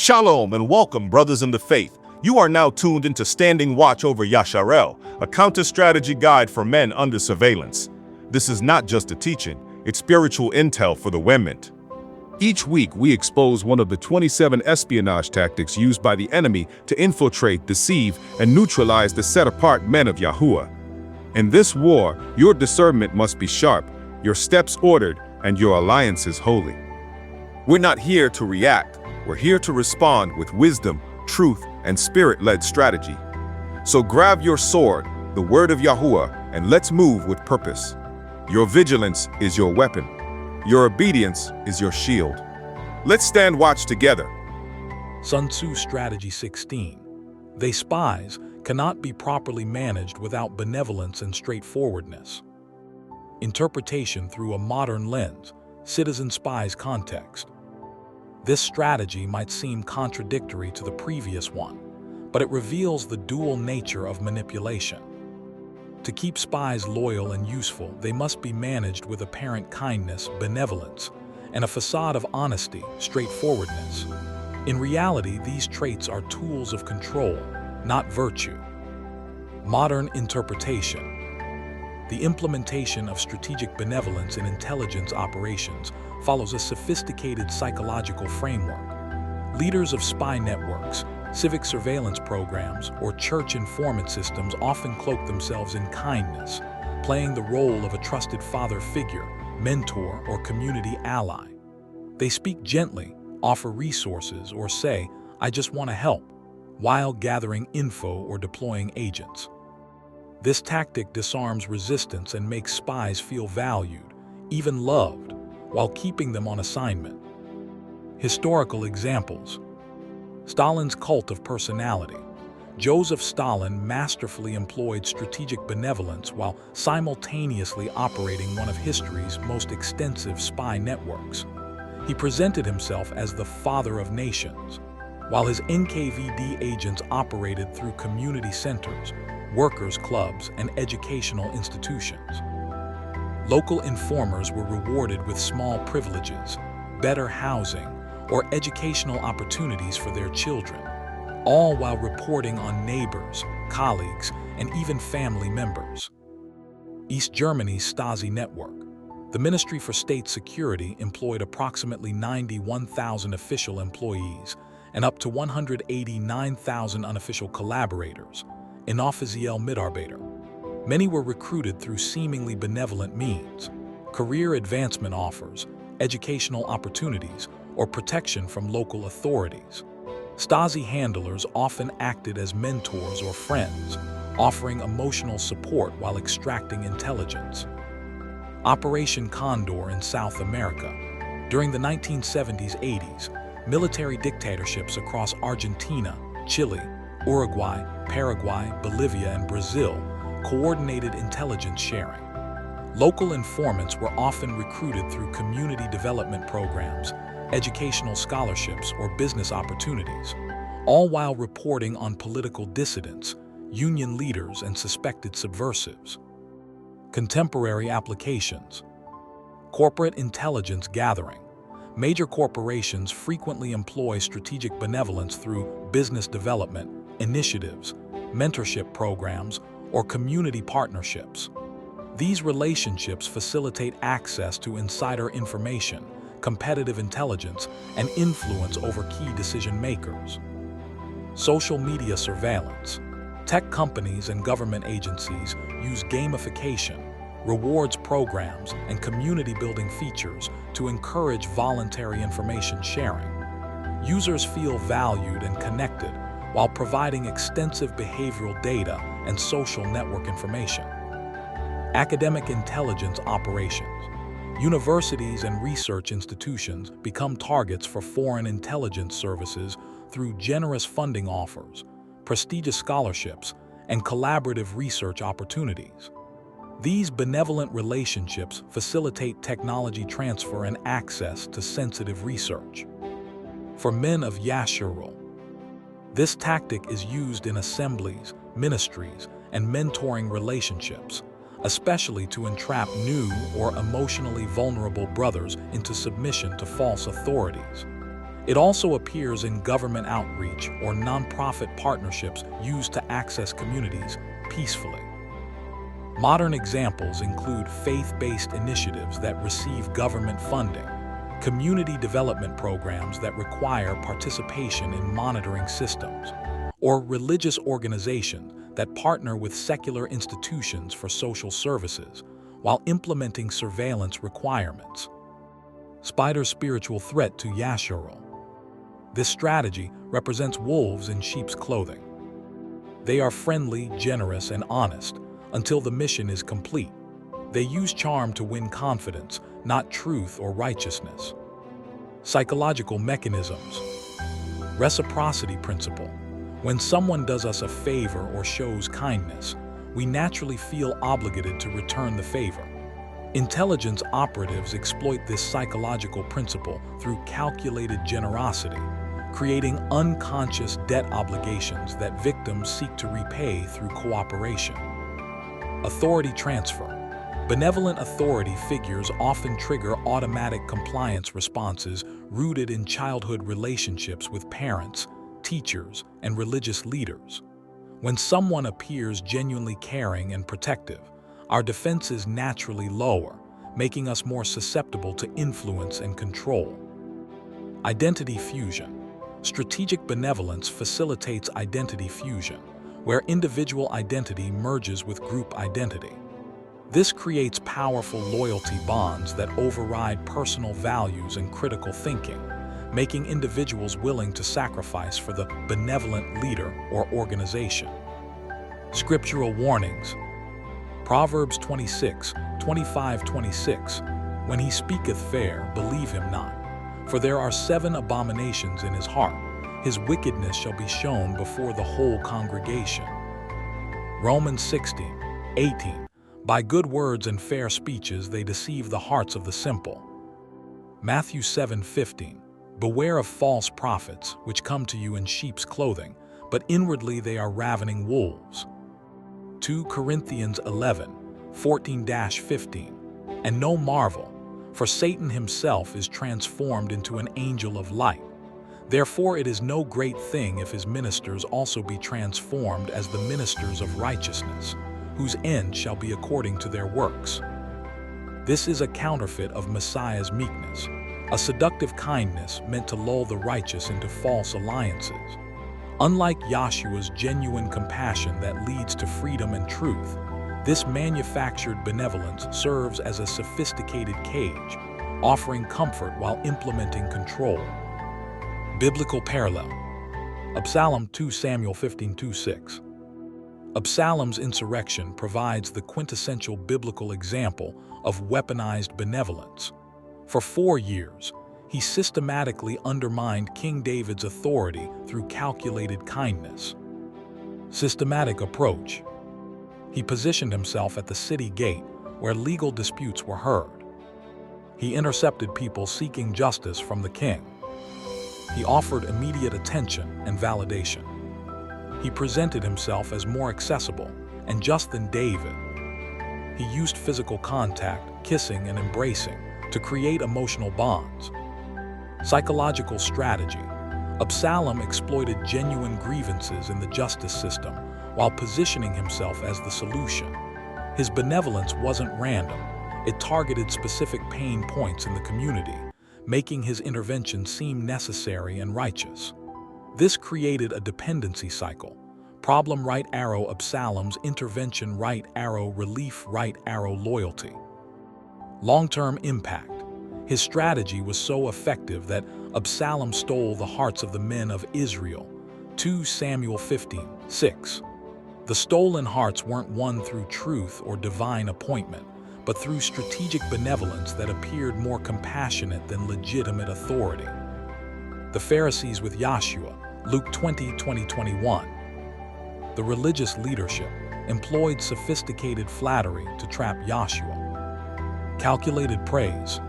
Shalom and welcome, brothers in the faith. You are now tuned into Standing Watch over Yashar'el, a counter-strategy guide for men under surveillance. This is not just a teaching, it's spiritual intel for the remnant. Each week, we expose one of the 27 espionage tactics used by the enemy to infiltrate, deceive, and neutralize the set-apart men of Yahuah. In this war, your discernment must be sharp, your steps ordered, and your alliances holy. We're not here to react. We're here to respond with wisdom, truth, and spirit-led strategy. So grab your sword, the word of Yahuah, and let's move with purpose. Your vigilance is your weapon. Your obedience is your shield. Let's stand watch together. SunTzu Strategy 16. They spies cannot be properly managed without benevolence and straightforwardness. Interpretation through a modern lens, citizen spies context. This strategy might seem contradictory to the previous one, but it reveals the dual nature of manipulation. To keep spies loyal and useful, they must be managed with apparent kindness, benevolence, and a facade of honesty, straightforwardness. In reality, these traits are tools of control, not virtue. Modern interpretation. The implementation of strategic benevolence in intelligence operations follows a sophisticated psychological framework. Leaders of spy networks, civic surveillance programs, or church informant systems often cloak themselves in kindness, playing the role of a trusted father figure, mentor, or community ally. They speak gently, offer resources, or say, "I just want to help," while gathering info or deploying agents. This tactic disarms resistance and makes spies feel valued, even loved, while keeping them on assignment. Historical examples. Stalin's cult of personality. Joseph Stalin masterfully employed strategic benevolence while simultaneously operating one of history's most extensive spy networks. He presented himself as the father of nations, while his NKVD agents operated through community centers, workers' clubs, and educational institutions. Local informers were rewarded with small privileges, better housing, or educational opportunities for their children, all while reporting on neighbors, colleagues, and even family members. East Germany's Stasi network. The Ministry for State Security employed approximately 91,000 official employees and up to 189,000 unofficial collaborators, inoffizielle Mitarbeiter. Many were recruited through seemingly benevolent means, career advancement offers, educational opportunities, or protection from local authorities. Stasi handlers often acted as mentors or friends, offering emotional support while extracting intelligence. Operation Condor in South America. During the 1970s-80s, military dictatorships across Argentina, Chile, Uruguay, Paraguay, Bolivia, and Brazil coordinated intelligence sharing. Local informants were often recruited through community development programs, educational scholarships, or business opportunities, all while reporting on political dissidents, union leaders, and suspected subversives. Contemporary applications. Corporate intelligence gathering. Major corporations frequently employ strategic benevolence through business development, initiatives, mentorship programs, or community partnerships. These relationships facilitate access to insider information, competitive intelligence, and influence over key decision makers. Social media surveillance. Tech companies and government agencies use gamification, rewards programs, and community-building features to encourage voluntary information sharing. Users feel valued and connected while providing extensive behavioral data and social network information. Academic intelligence operations. Universities and research institutions become targets for foreign intelligence services through generous funding offers, prestigious scholarships, and collaborative research opportunities. These benevolent relationships facilitate technology transfer and access to sensitive research. For men of Yashar'el, this tactic is used in assemblies, ministries, and mentoring relationships, especially to entrap new or emotionally vulnerable brothers into submission to false authorities. It also appears in government outreach or nonprofit partnerships used to access communities peacefully. Modern examples include faith-based initiatives that receive government funding, community development programs that require participation in monitoring systems, or religious organizations that partner with secular institutions for social services while implementing surveillance requirements. Spider's spiritual threat to Yashar'el. This strategy represents wolves in sheep's clothing. They are friendly, generous, and honest until the mission is complete. They use charm to win confidence, not truth or righteousness. Psychological mechanisms. Reciprocity principle. When someone does us a favor or shows kindness, we naturally feel obligated to return the favor. Intelligence operatives exploit this psychological principle through calculated generosity, creating unconscious debt obligations that victims seek to repay through cooperation. Authority transfer. Benevolent authority figures often trigger automatic compliance responses rooted in childhood relationships with parents, teachers, and religious leaders. When someone appears genuinely caring and protective, our defenses naturally lower, making us more susceptible to influence and control. Identity fusion. Strategic benevolence facilitates identity fusion, where individual identity merges with group identity. This creates powerful loyalty bonds that override personal values and critical thinking, making individuals willing to sacrifice for the benevolent leader or organization. Scriptural warnings. Proverbs 25:26. When he speaketh fair, believe him not. For there are 7 abominations in his heart. His wickedness shall be shown before the whole congregation. Romans 16:18. By good words and fair speeches they deceive the hearts of the simple. Matthew 7:15. Beware of false prophets, which come to you in sheep's clothing, but inwardly they are ravening wolves. 2 Corinthians 11:14-15. And no marvel, for Satan himself is transformed into an angel of light. Therefore it is no great thing if his ministers also be transformed as the ministers of righteousness, whose end shall be according to their works. This is a counterfeit of Messiah's meekness, a seductive kindness meant to lull the righteous into false alliances. Unlike Yahshua's genuine compassion that leads to freedom and truth, this manufactured benevolence serves as a sophisticated cage, offering comfort while implementing control. Biblical parallel. Absalom 2 Samuel 15:2-6. Absalom's insurrection provides the quintessential biblical example of weaponized benevolence. For 4 years, he systematically undermined King David's authority through calculated kindness. Systematic approach. He positioned himself at the city gate where legal disputes were heard. He intercepted people seeking justice from the king. He offered immediate attention and validation. He presented himself as more accessible and just than David. He used physical contact, kissing and embracing, to create emotional bonds. Psychological strategy. Absalom exploited genuine grievances in the justice system while positioning himself as the solution. His benevolence wasn't random. It targeted specific pain points in the community, making his intervention seem necessary and righteous. This created a dependency cycle. Problem right arrow Absalom's intervention right arrow relief right arrow loyalty. Long-term impact. His strategy was so effective that Absalom stole the hearts of the men of Israel. 2 Samuel 15:6. The stolen hearts weren't won through truth or divine appointment, but through strategic benevolence that appeared more compassionate than legitimate authority. The Pharisees with Yahshua, Luke 20:20-21. The religious leadership employed sophisticated flattery to trap Yahshua. Calculated praise.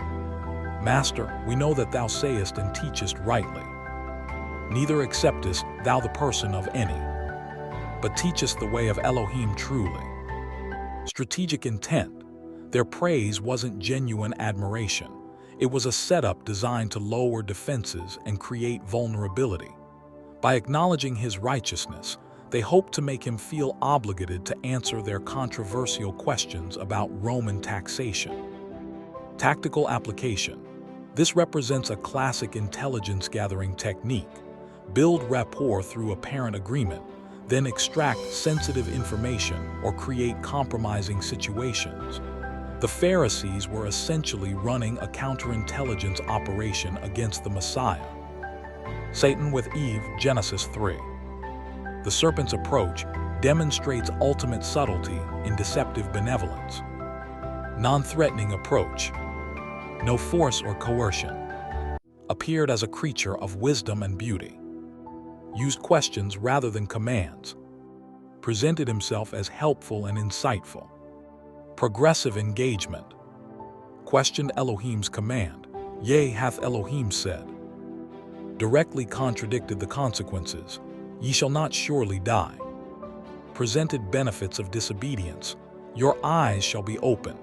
Master, we know that thou sayest and teachest rightly. Neither acceptest thou the person of any, but teachest the way of Elohim truly. Strategic intent. Their praise wasn't genuine admiration. It was a setup designed to lower defenses and create vulnerability. By acknowledging his righteousness, they hoped to make him feel obligated to answer their controversial questions about Roman taxation. Tactical application. This represents a classic intelligence-gathering technique. Build rapport through apparent agreement, then extract sensitive information or create compromising situations. The Pharisees were essentially running a counterintelligence operation against the Messiah. Satan with Eve, Genesis 3. The serpent's approach demonstrates ultimate subtlety in deceptive benevolence. Non-threatening approach. No force or coercion. Appeared as a creature of wisdom and beauty. Used questions rather than commands. Presented himself as helpful and insightful. Progressive engagement. Questioned Elohim's command. Yea, hath Elohim said. Directly contradicted the consequences. Ye shall not surely die. Presented benefits of disobedience. Your eyes shall be opened.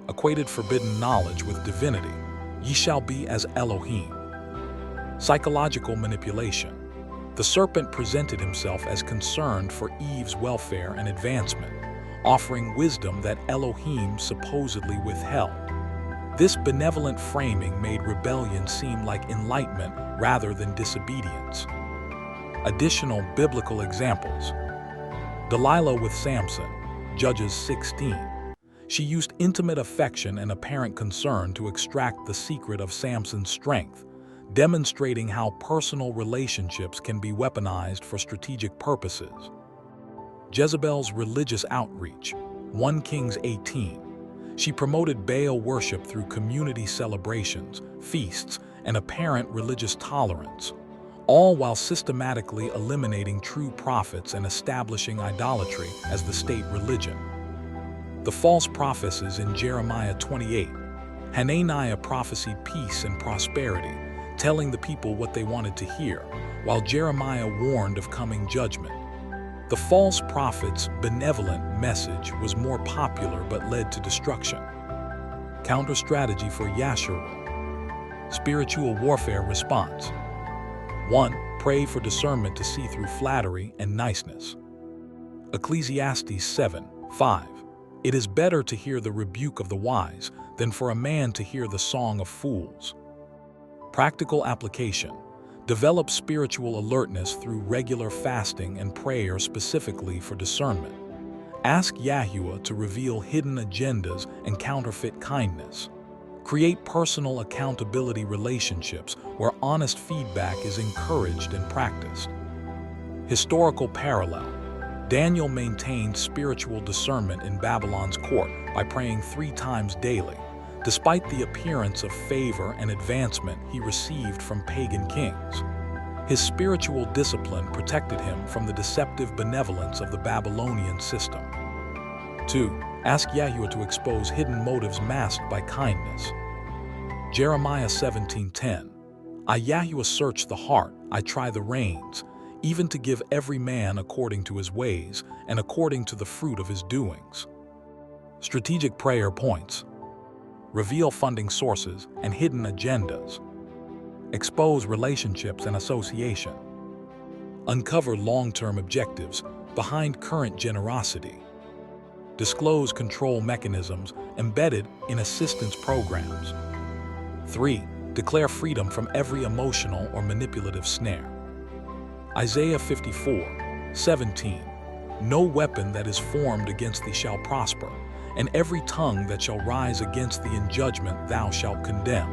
Equated forbidden knowledge with divinity. Ye shall be as Elohim. Psychological manipulation. The serpent presented himself as concerned for Eve's welfare and advancement, offering wisdom that Elohim supposedly withheld. This benevolent framing made rebellion seem like enlightenment rather than disobedience. Additional biblical examples. Delilah with Samson, Judges 16. She used intimate affection and apparent concern to extract the secret of Samson's strength, demonstrating how personal relationships can be weaponized for strategic purposes. Jezebel's religious outreach, 1 Kings 18. She promoted Baal worship through community celebrations, feasts, and apparent religious tolerance, all while systematically eliminating true prophets and establishing idolatry as the state religion. The false prophecies in Jeremiah 28. Hananiah prophesied peace and prosperity, telling the people what they wanted to hear, while Jeremiah warned of coming judgment. The false prophet's benevolent message was more popular but led to destruction. Counter-strategy for Yashar'el. Spiritual warfare response. 1. Pray for discernment to see through flattery and niceness. Ecclesiastes 7:5. It is better to hear the rebuke of the wise than for a man to hear the song of fools. Practical application. Develop spiritual alertness through regular fasting and prayer specifically for discernment. Ask Yahuah to reveal hidden agendas and counterfeit kindness. Create personal accountability relationships where honest feedback is encouraged and practiced. Historical parallel. Daniel maintained spiritual discernment in Babylon's court by praying 3 times daily, despite the appearance of favor and advancement he received from pagan kings. His spiritual discipline protected him from the deceptive benevolence of the Babylonian system. 2. Ask Yahuah to expose hidden motives masked by kindness. Jeremiah 17:10. I Yahuah search the heart, I try the reins, even to give every man according to his ways and according to the fruit of his doings. Strategic prayer points. Reveal funding sources and hidden agendas. Expose relationships and association. Uncover long-term objectives behind current generosity. Disclose control mechanisms embedded in assistance programs. 3. Declare freedom from every emotional or manipulative snare. Isaiah 54:17. No weapon that is formed against thee shall prosper, and every tongue that shall rise against thee in judgment thou shalt condemn.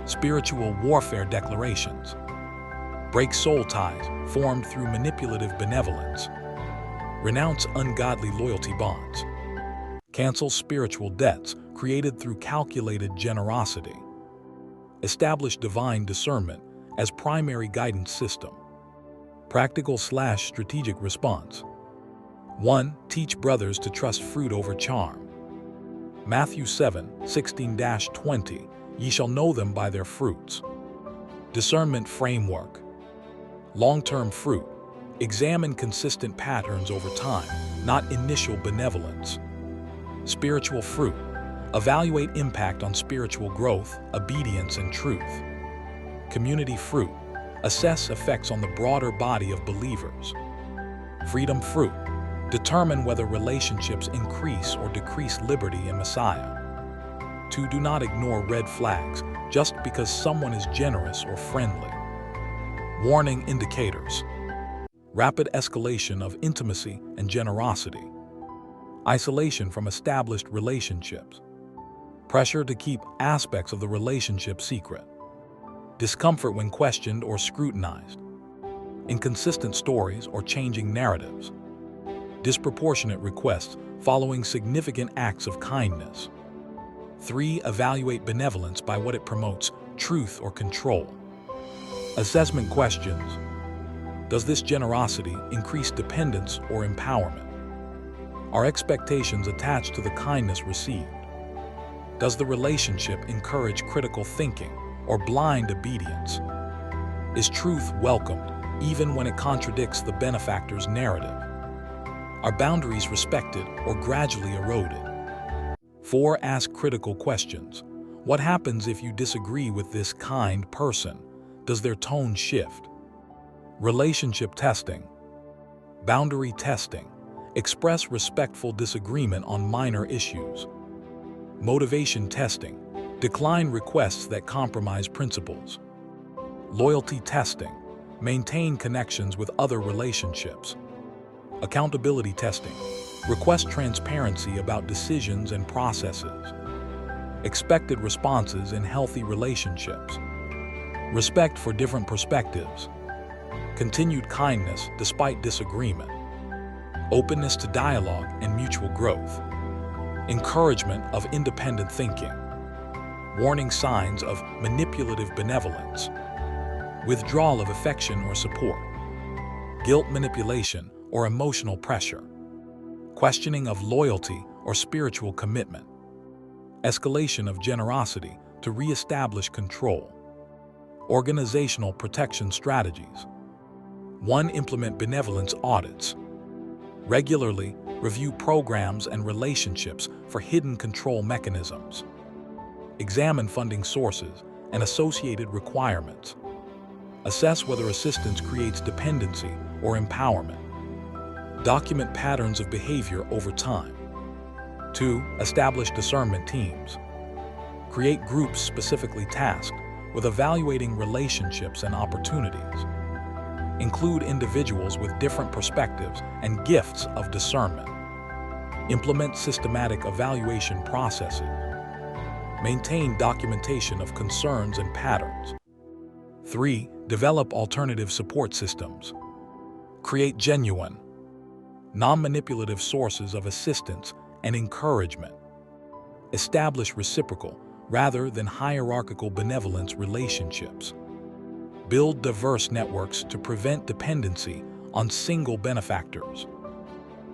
Spiritual warfare declarations. Break soul ties formed through manipulative benevolence. Renounce ungodly loyalty bonds. Cancel spiritual debts created through calculated generosity. Establish divine discernment as primary guidance system. Practical/strategic response. 1. Teach brothers to trust fruit over charm. Matthew 7:16-20. Ye shall know them by their fruits. Discernment framework. Long-term fruit. Examine consistent patterns over time, not initial benevolence. Spiritual fruit. Evaluate impact on spiritual growth, obedience, and truth. Community fruit. Assess effects on the broader body of believers. Freedom fruit. Determine whether relationships increase or decrease liberty in Messiah. 2. Do not ignore red flags just because someone is generous or friendly. Warning indicators. Rapid escalation of intimacy and generosity. Isolation from established relationships. Pressure to keep aspects of the relationship secret. Discomfort when questioned or scrutinized. Inconsistent stories or changing narratives. Disproportionate requests following significant acts of kindness. 3. Evaluate benevolence by what it promotes, truth or control. Assessment questions. Does this generosity increase dependence or empowerment? Are expectations attached to the kindness received? Does the relationship encourage critical thinking or blind obedience? Is truth welcomed even when it contradicts the benefactor's narrative? Are boundaries respected or gradually eroded? 4. Ask critical questions. What happens if you disagree with this kind person? Does their tone shift? Relationship testing. Boundary testing. Express respectful disagreement on minor issues. Motivation testing. Decline requests that compromise principles. Loyalty testing. Maintain connections with other relationships. Accountability testing. Request transparency about decisions and processes. Expected responses in healthy relationships. Respect for different perspectives. Continued kindness despite disagreement. Openness to dialogue and mutual growth. Encouragement of independent thinking. Warning signs of manipulative benevolence. Withdrawal of affection or support. Guilt manipulation or emotional pressure. Questioning of loyalty or spiritual commitment. Escalation of generosity to re-establish control. Organizational protection strategies. 1. Implement benevolence audits. Regularly review programs and relationships for hidden control mechanisms. Examine funding sources and associated requirements. Assess whether assistance creates dependency or empowerment. Document patterns of behavior over time. 2. Establish discernment teams. Create groups specifically tasked with evaluating relationships and opportunities. Include individuals with different perspectives and gifts of discernment. Implement systematic evaluation processes. Maintain documentation of concerns and patterns. 3. Develop alternative support systems. Create genuine, non-manipulative sources of assistance and encouragement. Establish reciprocal rather than hierarchical benevolence relationships. Build diverse networks to prevent dependency on single benefactors.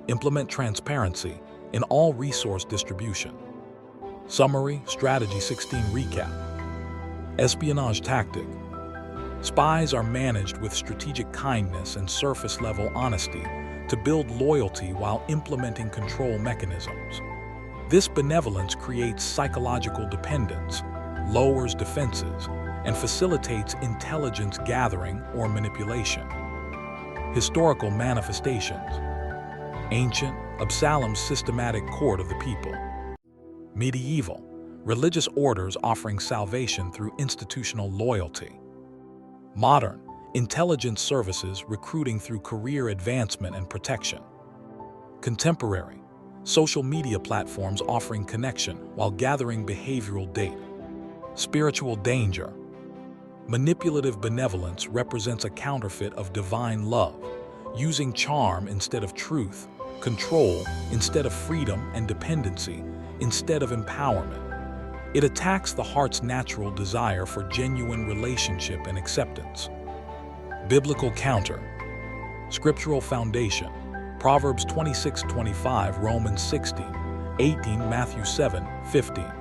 Implement transparency in all resource distribution. Summary, Strategy 16 Recap. Espionage tactic. Spies are managed with strategic kindness and surface-level honesty to build loyalty while implementing control mechanisms. This benevolence creates psychological dependence, lowers defenses, and facilitates intelligence gathering or manipulation. Historical manifestations. Ancient, Absalom's systematic court of the people. Medieval, religious orders offering salvation through institutional loyalty. Modern, intelligence services recruiting through career advancement and protection. Contemporary, social media platforms offering connection while gathering behavioral data. Spiritual danger. Manipulative benevolence represents a counterfeit of divine love, using charm instead of truth, control instead of freedom, and dependency instead of empowerment. It attacks the heart's natural desire for genuine relationship and acceptance. Biblical counter. Scriptural foundation. Proverbs 26:25, Romans 16:18, Matthew 7:15.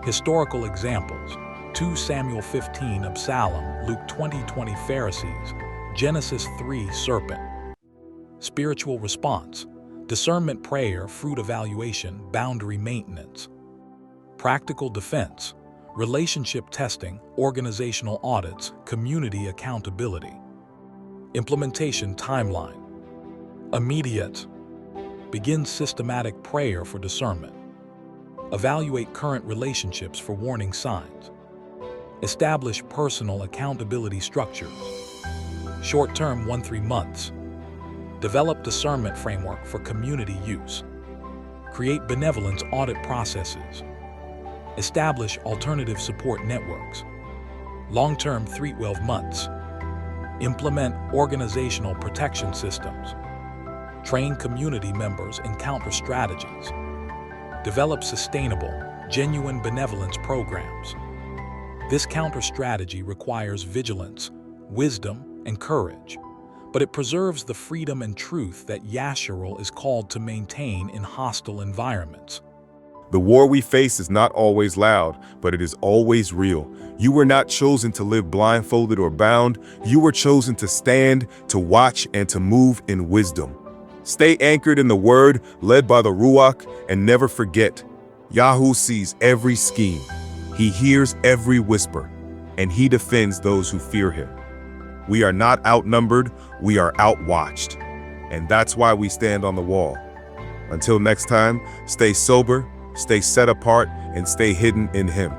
Historical examples. 2 Samuel 15 Absalom, Luke 20:20 Pharisees, Genesis 3 Serpent. Spiritual response. Discernment prayer, fruit evaluation, boundary maintenance. practical defense, relationship testing, organizational audits, community accountability. Implementation timeline. Immediate. Begin systematic prayer for discernment. Evaluate current relationships for warning signs. Establish personal accountability structures. Short-term 1-3 months. Develop discernment framework for community use. Create benevolence audit processes. Establish alternative support networks. Long-term 3-12 months. Implement organizational protection systems. Train community members in counter strategies. Develop sustainable, genuine benevolence programs. This counter strategy requires vigilance, wisdom, and courage, but it preserves the freedom and truth that Yashar'el is called to maintain in hostile environments. The war we face is not always loud, but it is always real. You were not chosen to live blindfolded or bound. You were chosen to stand, to watch, and to move in wisdom. Stay anchored in the word, led by the Ruach, and never forget, Yahuah sees every scheme. He hears every whisper, and he defends those who fear him. We are not outnumbered, we are outwatched. And that's why we stand on the wall. Until next time, stay sober, stay set apart, and stay hidden in him.